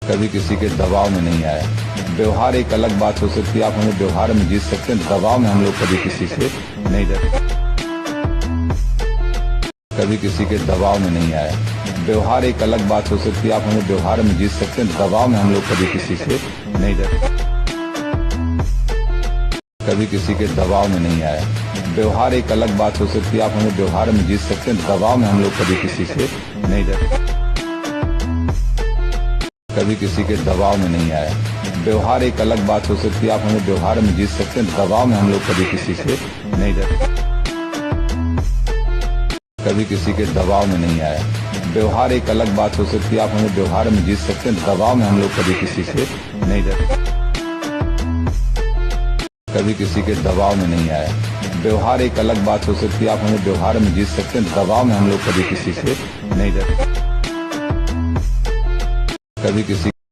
कभी किसी के दबाव में नहीं आया। व्यवहार एक अलग बात हो सकती है, आप हमें व्यवहार में जीत सकते हैं, दबाव में हम लोग कभी किसी से नहीं डरते। कभी किसी के दबाव में नहीं आया। व्यवहार एक अलग बात हो सकती है, आप हमें व्यवहार में जीत सकते हैं, दबाव में हम लोग कभी किसी से नहीं डरते। कभी किसी के दबाव में नहीं आया। व्यवहार एक अलग बात हो सकती है, आप हमें व्यवहार में जीत सकते हैं, दबाव में हम लोग कभी किसी से नहीं डरते। कभी किसी के दबाव में नहीं आया। व्यवहार एक अलग बात हो सकती है, आप हमें व्यवहार में जीत सकते हैं, दबाव में हम लोग कभी किसी से नहीं डरते। कभी किसी के दबाव में नहीं आया। व्यवहार एक अलग बात हो सकती है, आप हमें व्यवहार में जीत सकते हैं, दबाव में हम लोग कभी किसी से नहीं डरते। कभी किसी के दबाव में नहीं आया। व्यवहार एक अलग बात हो सकती है, आप हमें व्यवहार में जीत सकते हैं, दबाव में हम लोग कभी किसी से नहीं डरते। कभी किसी